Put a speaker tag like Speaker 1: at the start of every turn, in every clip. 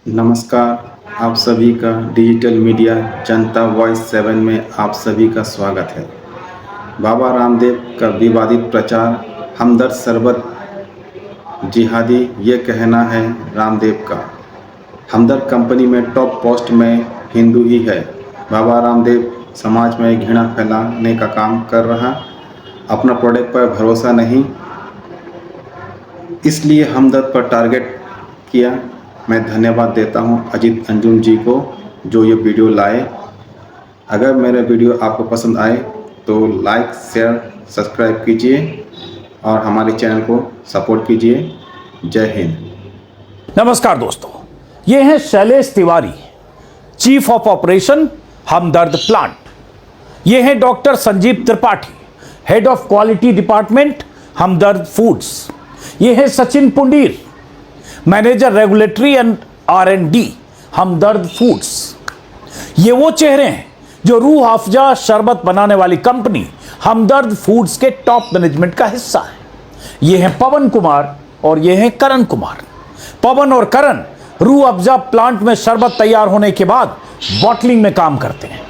Speaker 1: नमस्कार, आप सभी का डिजिटल मीडिया जनता वॉइस 7 में आप सभी का स्वागत है। बाबा रामदेव का विवादित प्रचार हमदर्द शरबत जिहादी, ये कहना है रामदेव का। हमदर्द कंपनी में टॉप पोस्ट में हिंदू ही है। बाबा रामदेव समाज में घृणा फैलाने का काम कर रहा, अपना प्रोडक्ट पर भरोसा नहीं, इसलिए हमदर्द पर टारगेट किया। मैं धन्यवाद देता हूं अजीत अंजुम जी को जो ये वीडियो लाए। अगर मेरा वीडियो आपको पसंद आए तो लाइक, शेयर, सब्सक्राइब कीजिए और हमारे चैनल को सपोर्ट कीजिए। जय हिंद।
Speaker 2: नमस्कार दोस्तों, ये हैं Shailesh Tiwari, chief of operation Hamdard plant. ये हैं doctor Sanjeev Tripathi, head of quality department Hamdard foods. ये हैं Sachin Pundir, manager regulatory and R&D Hamdard foods. ये वो चेहरे हैं जो रूह अफ़ज़ा शरबत बनाने वाली कंपनी हमदर्द फूड्स के टॉप मैनेजमेंट का हिस्सा है। ये हैं पवन कुमार और ये हैं करण कुमार। पवन और करण रूह अफ़ज़ा प्लांट में शरबत तैयार होने के बाद बॉटलिंग में काम करते हैं।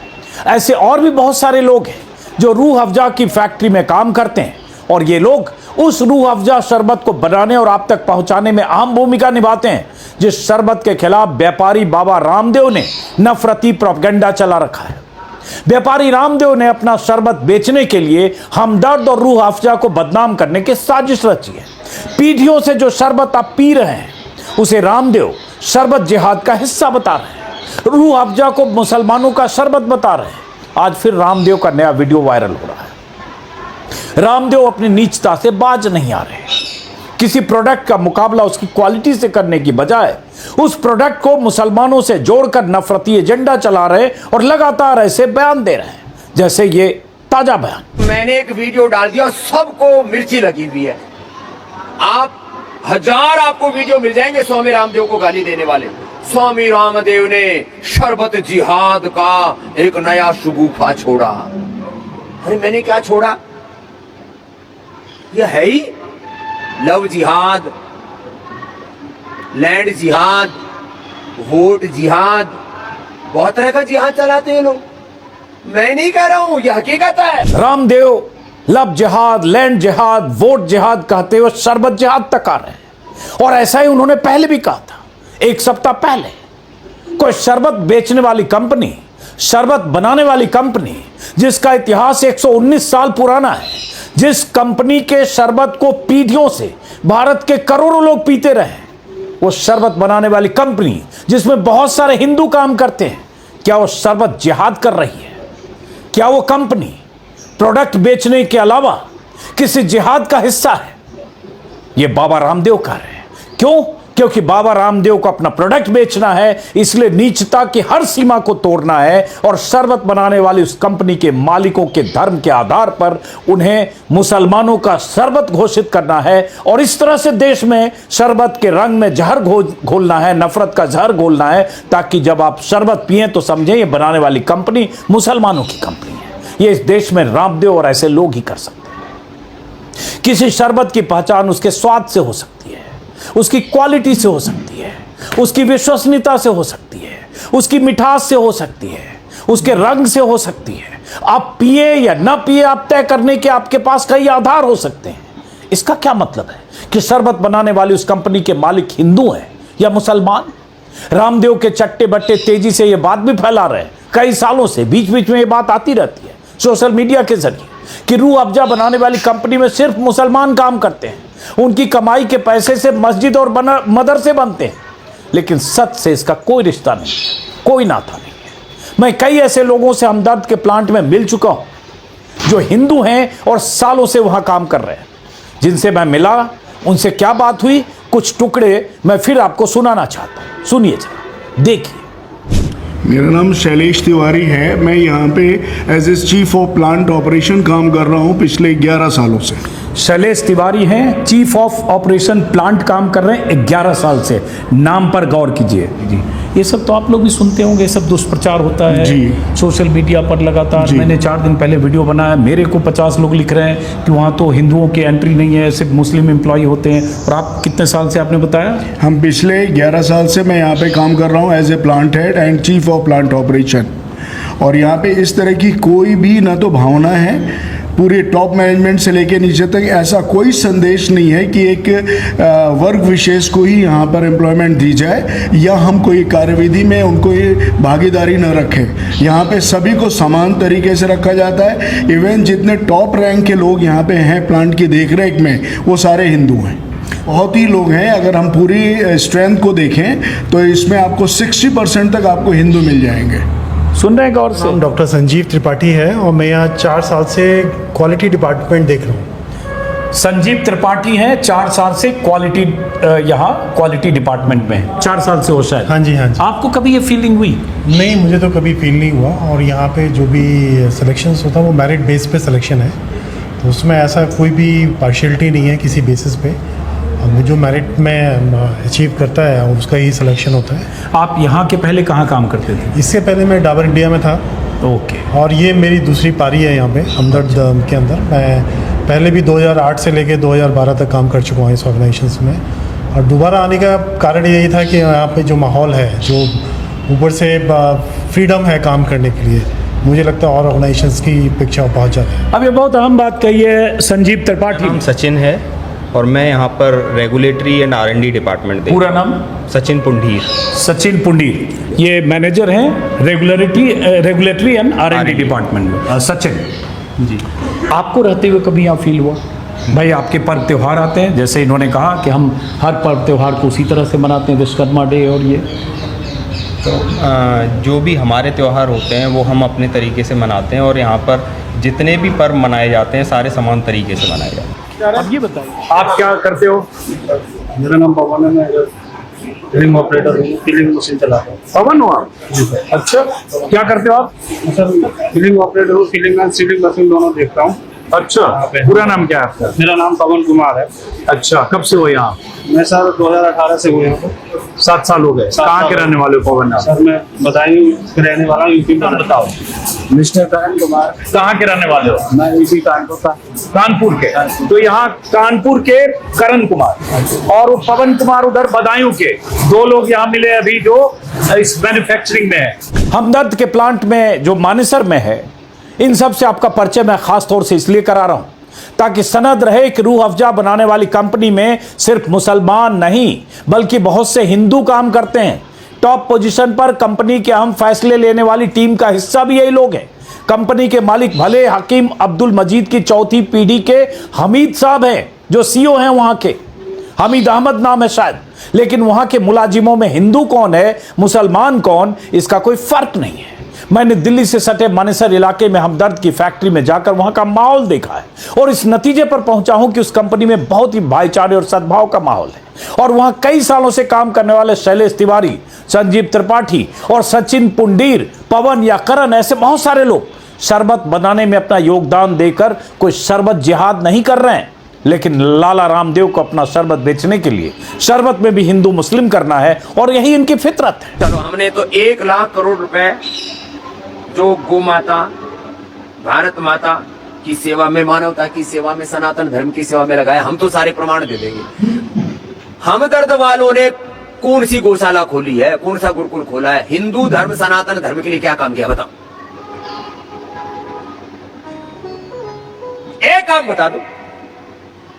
Speaker 2: ऐसे और भी बहुत सारे लोग हैं जो रूह अफ़ज़ा की फैक्ट्री में काम करते हैं और ये लोग उस रूह अफ़ज़ा शरबत को बनाने और आप तक पहुंचाने में अहम भूमिका निभाते हैं जिस शरबत के खिलाफ व्यापारी बाबा रामदेव ने नफरती प्रोपेगेंडा चला रखा है। व्यापारी रामदेव ने अपना शरबत बेचने के लिए हमदर्द और रूह अफ़ज़ा को बदनाम करने की साजिश रची है। पीढ़ियों से जो शरबत आप पी रहे हैं उसे रामदेव शरबत जिहाद का हिस्सा बता रहे हैं, रूह अफ़ज़ा को मुसलमानों का शरबत बता रहे हैं। आज फिर रामदेव का नया वीडियो वायरल हो रहा है। रामदेव अपनी नीचता से बाज नहीं आ रहे। किसी प्रोडक्ट का मुकाबला उसकी क्वालिटी से करने की बजाय उस प्रोडक्ट को मुसलमानों से जोड़कर नफरती एजेंडा चला रहे और लगातार ऐसे बयान दे रहे हैं जैसे ये ताजा बयान।
Speaker 3: मैंने एक वीडियो डाल दिया, सबको मिर्ची लगी हुई है। आप हजार आपको वीडियो मिल जाएंगे स्वामी रामदेव को गाली देने वाले। स्वामी रामदेव ने शरबत जिहाद का एक नया शगुफा छोड़ा। अरे मैंने क्या छोड़ा? यह है ही लव जिहाद, लैंड जिहाद, वोट जिहाद, बहुत तरह का जिहाद चलाते हैं लोग। मैं नहीं कह रहा हूं, यह हकीकत है।
Speaker 2: रामदेव लव जिहाद, लैंड जिहाद, वोट जिहाद कहते हुए शरबत जिहाद तक आ रहे हैं और ऐसा ही उन्होंने पहले भी कहा था। एक सप्ताह पहले कोई शरबत बेचने वाली कंपनी, शरबत बनाने वाली कंपनी जिसका इतिहास 119 साल पुराना है, जिस कंपनी के शरबत को पीढ़ियों से भारत के करोड़ों लोग पीते रहे, वो शरबत बनाने वाली कंपनी जिसमें बहुत सारे हिंदू काम करते हैं, क्या वो शरबत जिहाद कर रही है? क्या वो कंपनी प्रोडक्ट बेचने के अलावा किसी जिहाद का हिस्सा है? ये बाबा रामदेव कर रहे हैं। क्यों? क्योंकि बाबा रामदेव को अपना प्रोडक्ट बेचना है, इसलिए नीचता की हर सीमा को तोड़ना है और शरबत बनाने वाली उस कंपनी के मालिकों के धर्म के आधार पर उन्हें मुसलमानों का शरबत घोषित करना है और इस तरह से देश में शरबत के रंग में जहर घोलना है, नफरत का जहर घोलना है, ताकि जब आप शरबत पिएं तो समझें ये बनाने वाली कंपनी मुसलमानों की कंपनी है। ये इस देश में रामदेव और ऐसे लोग ही कर सकते हैं। किसी शरबत की पहचान उसके स्वाद से हो सकती है, उसकी क्वालिटी से हो सकती है, उसकी विश्वसनीयता से हो सकती है, उसकी मिठास से हो सकती है, उसके रंग से हो सकती है। आप पिए या ना पिए आप तय करने के आपके पास कई आधार हो सकते हैं। इसका क्या मतलब है कि शरबत बनाने वाली उस कंपनी के मालिक हिंदू हैं या मुसलमान? रामदेव के चट्टे बट्टे तेजी से यह बात भी फैला रहे हैं, कई सालों से बीच बीच में यह बात आती रहती है सोशल मीडिया के जरिए कि रूह अफ़ज़ा बनाने वाली कंपनी में सिर्फ मुसलमान काम करते हैं, उनकी कमाई के पैसे से मस्जिद और मदरसे बनते हैं। लेकिन सच से इसका कोई रिश्ता नहीं, कोई नाता नहीं है। मैं कई ऐसे लोगों से हमदर्द के प्लांट में मिल चुका हूं जो हिंदू हैं और सालों से वहां काम कर रहे हैं। जिनसे मैं मिला, उनसे क्या बात हुई, कुछ टुकड़े मैं फिर आपको सुनाना चाहता हूं। सुनिए जरा, देखिए।
Speaker 4: मेरा नाम शैलेश तिवारी है। मैं यहाँ पे as a chief of plant operation काम कर रहा हूँ पिछले 11 सालों से।
Speaker 2: शैलेश तिवारी हैं, चीफ ऑफ ऑपरेशन प्लांट काम कर रहे हैं 11 साल से। नाम पर गौर कीजिए जी। ये सब तो आप लोग भी सुनते होंगे, ये सब दुष्प्रचार होता है
Speaker 4: जी।
Speaker 2: सोशल मीडिया पर लगातार।
Speaker 4: जी।
Speaker 2: मैंने 4 दिन पहले वीडियो बनाया, मेरे को 50 लोग लिख रहे हैं कि वहाँ तो हिंदुओं की एंट्री नहीं है, सिर्फ मुस्लिम एम्प्लॉय होते हैं। और आप कितने साल से, आपने बताया?
Speaker 4: हम पिछले 11 साल से मैं यहाँ पे काम कर रहा हूँ as a plant head and chief of plant operation. और यहाँ पे इस तरह की कोई भी ना तो भावना है, पूरे टॉप मैनेजमेंट से लेकर नीचे तक ऐसा कोई संदेश नहीं है कि एक वर्ग विशेष को ही यहाँ पर एम्प्लॉयमेंट दी जाए या हम कोई कार्यविधि में उनको ये भागीदारी न रखें। यहाँ पे सभी को समान तरीके से रखा जाता है। इवन जितने टॉप रैंक के लोग यहाँ पे हैं प्लांट की देखरेख में, वो सारे हिंदू हैं। बहुत ही लोग हैं, अगर हम पूरी स्ट्रेंथ को देखें तो इसमें आपको 60% तक आपको हिंदू मिल जाएंगे।
Speaker 2: सुन रहे हैं गौर से?
Speaker 5: नाम डॉक्टर संजीव त्रिपाठी है और मैं यहाँ 4 साल से क्वालिटी डिपार्टमेंट देख रहा हूँ।
Speaker 2: संजीव त्रिपाठी हैं, 4 साल से क्वालिटी, यहाँ क्वालिटी डिपार्टमेंट में है। 4 साल से हो शायद।
Speaker 5: हाँ जी, हाँ जी।
Speaker 2: आपको कभी ये फीलिंग हुई?
Speaker 5: नहीं, मुझे तो कभी फील नहीं हुआ। और यहाँ पे जो भी सिलेक्शंस होता है वो मेरिट बेस पे सिलेक्शन है, तो उसमें ऐसा कोई भी पार्शियलिटी नहीं है किसी बेसिस पे। जो मेरिट में अचीव करता है उसका ही सिलेक्शन होता है।
Speaker 2: आप यहाँ के पहले कहाँ काम करते थे?
Speaker 5: इससे पहले मैं डाबर इंडिया में था।
Speaker 2: ओके।
Speaker 5: और ये मेरी दूसरी पारी है यहाँ पे हमदर्द के अंदर। मैं पहले भी 2008 से लेके 2012 तक काम कर चुका हूँ इस ऑर्गेनाइजेशन में। और दोबारा आने का कारण यही था कि यहाँ पे जो माहौल है, जो ऊपर से फ्रीडम है काम करने के लिए, मुझे लगता है और ऑर्गेनाइजेशंस की पिक्चर बहुत ज़्यादा है।
Speaker 2: अब ये बहुत अहम बात कही है संजीव त्रिपाठी।
Speaker 6: नाम सचिन है और मैं यहाँ पर रेगुलेटरी एंड R&D डिपार्टमेंट देख।
Speaker 2: पूरा नाम?
Speaker 6: सचिन पुंडीर।
Speaker 2: सचिन पुंडीर, ये मैनेजर हैं रेगुलेटरी एंड R&D डिपार्टमेंट में। सचिन जी, आपको रहते हुए कभी यहाँ फील हुआ भाई आपके पर्व त्यौहार आते हैं, जैसे इन्होंने कहा कि हम हर पर्व त्यौहार को उसी तरह से मनाते हैं, विश्वकर्मा डे और ये,
Speaker 6: तो जो भी हमारे त्यौहार होते हैं वो हम अपने तरीके से मनाते हैं और यहाँ पर जितने भी पर्व मनाए जाते हैं सारे समान तरीके से मनाए जाते हैं।
Speaker 2: अब ये बताइए आप क्या करते हो?
Speaker 7: मेरा नाम पवन है, मैं फिलिंग ऑपरेटर हूँ, फिलिंग मशीन चलाता हूँ।
Speaker 2: पवन हो आप? अच्छा, क्या करते हो आप?
Speaker 7: सर फिलिंग ऑपरेटर हूँ, फिलिंग एंड सीलिंग मशीन दोनों देखता हूँ।
Speaker 2: अच्छा, पूरा नाम क्या है आपका?
Speaker 7: मेरा नाम पवन कुमार है।
Speaker 2: अच्छा, कब से हो यहाँ?
Speaker 7: मैं सर 2018 से हूँ यहाँ पर।
Speaker 2: 7 साल हो गए। कहाँ के रहने वाले हो पवन आप?
Speaker 7: सर मैं बदायूं के रहने वाला हूँ, यूपी में।
Speaker 2: बताओ।
Speaker 7: मिस्टर करण कुमार।
Speaker 2: कहाँ के रहने वाले हो?
Speaker 7: मैं यूपी कानपुर का।
Speaker 2: कानपुर के। तो यहाँ कानपुर के करण कुमार और वो पवन कुमार उधर बदायूं के, 2 लोग यहाँ मिले अभी जो इस मैन्युफैक्चरिंग में है। हमदर्द के प्लांट में जो मानेसर में है, इन सब से आपका परिचय मैं खास तौर से इसलिए करा रहा हूं ताकि सनद रहे कि रूह अफजा बनाने वाली कंपनी में सिर्फ मुसलमान नहीं बल्कि बहुत से हिंदू काम करते हैं। टॉप पोजीशन पर कंपनी के अहम फैसले लेने वाली टीम का हिस्सा भी यही लोग हैं। कंपनी के मालिक भले हकीम अब्दुल मजीद की 4थी पीढ़ी के हमीद साहब हैं, जो CEO हैं वहां के। हमीद अहमद नाम है शायद, लेकिन वहां के मुलाजिमों में हिंदू कौन है, मुसलमान कौन, इसका कोई फर्क नहीं है। मैंने दिल्ली से सटे मानेसर इलाके में हमदर्द की फैक्ट्री में जाकर वहां का माहौल देखा है और इस नतीजे पर पहुंचा हूं कि उस कंपनी में बहुत ही भाईचारे और सद्भाव का माहौल है। और वहां कई सालों से काम करने वाले शैलेश तिवारी, संजीव त्रिपाठी और सचिन पुंडीर, पवन या करण, ऐसे बहुत सारे लोग शरबत बनाने में अपना योगदान देकर कोई शरबत जिहाद नहीं कर रहे हैं, लेकिन लाला रामदेव को अपना शरबत बेचने के लिए शरबत में भी हिंदू मुस्लिम करना है और यही इनकी फितरत है।
Speaker 3: चलो, हमने तो 1 लाख करोड़ रुपए जो गौ माता, भारत माता की सेवा में, मानवता की सेवा में, सनातन धर्म की सेवा में लगाया। हम तो सारे प्रमाण दे देंगे। हमदर्द वालों ने कौन सी गौशाला खोली है, कौन सा गुरुकुल खोला है, हिंदू धर्म सनातन धर्म के लिए क्या काम किया, बताओ। एक काम बता दो।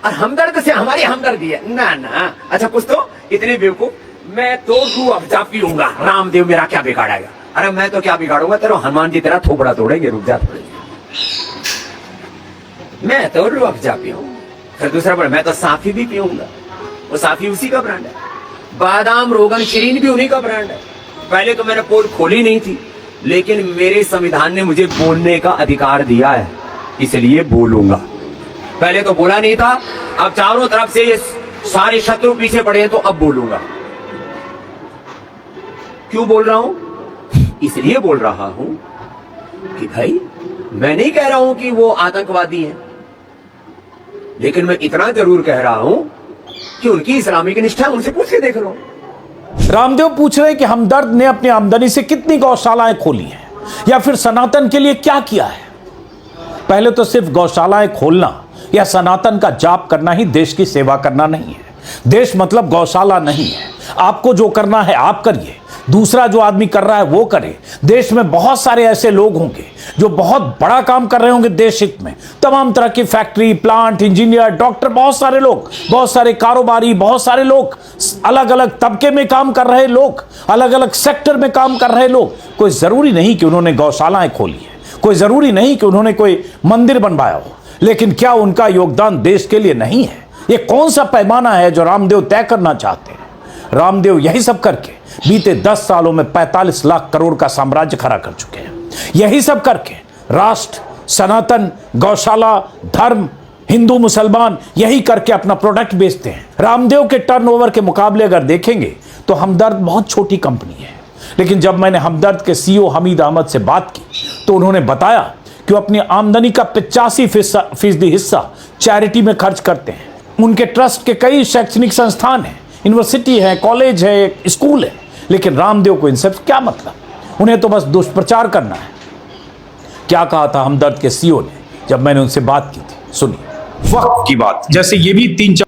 Speaker 3: और हमदर्द से हमारी हमदर्दी है ना ना। अच्छा कुछ तो इतने बेवकूफ, मैं तो रूह अफजा पीऊंगा, रामदेव मेरा क्या बिगाड़ेगा। अरे मैं तो क्या बिगाड़ूंगा, तेरा हनुमान जी तेरा थोपड़ा तोड़ेंगे, रुक जा थोड़े। मैं तो रूह अफजा पीऊंगा, फिर दूसरा बड़ा मैं तो साफी भी पीऊंगा, वो साफी उसी का ब्रांड है। बादाम रोगन शरीन भी उन्हीं का ब्रांड है। पहले तो मैंने पोल खोली नहीं थी, लेकिन मेरे संविधान ने मुझे बोलने का अधिकार दिया है, इसलिए बोलूंगा। पहले तो बोला नहीं था, अब चारों तरफ से ये सारे शत्रु पीछे पड़े हैं, तो अब बोलूंगा। क्यों बोल रहा हूं? इसलिए बोल रहा हूं कि भाई मैं नहीं कह रहा हूं कि वो आतंकवादी हैं, लेकिन मैं इतना जरूर कह रहा हूं कि उनकी इस्लामिक निष्ठा उनसे पूछ के देख लो।
Speaker 2: रामदेव पूछ रहे हैं कि हमदर्द ने अपनी आमदनी से कितनी गौशालाएं खोली हैं या फिर सनातन के लिए क्या किया है। पहले तो सिर्फ गौशालाएं खोलना या सनातन का जाप करना ही देश की सेवा करना नहीं है। देश मतलब गौशाला नहीं है। आपको जो करना है आप करिए, दूसरा जो आदमी कर रहा है वो करे। देश में बहुत सारे ऐसे लोग होंगे जो बहुत बड़ा काम कर रहे होंगे देश हित में। तमाम तरह की फैक्ट्री, प्लांट, इंजीनियर, डॉक्टर, बहुत सारे लोग, बहुत सारे कारोबारी, बहुत सारे लोग, अलग अलग तबके में काम कर रहे लोग, अलग अलग सेक्टर में काम कर रहे लोग। कोई जरूरी नहीं कि उन्होंने गौशालाएं खोली है, कोई जरूरी नहीं कि उन्होंने कोई मंदिर बनवाया हो, लेकिन क्या उनका योगदान देश के लिए नहीं है? ये कौन सा पैमाना है जो रामदेव तय करना चाहते हैं? रामदेव यही सब करके बीते 10 सालों में 45 लाख करोड़ का साम्राज्य खड़ा कर चुके हैं। यही सब करके राष्ट्र, सनातन, गौशाला, धर्म, हिंदू मुसलमान यही करके अपना प्रोडक्ट बेचते हैं। रामदेव के टर्नओवर के मुकाबले अगर देखेंगे तो हमदर्द बहुत छोटी कंपनी है। लेकिन जब मैंने हमदर्द के सीईओ हमीद अहमद से बात की तो उन्होंने बताया कि वो अपनी आमदनी का 85% हिस्सा चैरिटी में खर्च करते हैं। उनके ट्रस्ट के कई शैक्षणिक संस्थान हैं, यूनिवर्सिटी है, कॉलेज है, स्कूल है, लेकिन रामदेव को इनसे क्या मतलब? उन्हें तो बस दुष्प्रचार करना है। क्या कहा था हमदर्द के सीईओ ने जब मैंने उनसे बात की थी, सुनिए।
Speaker 8: वक्त की बात, जैसे ये भी 3-4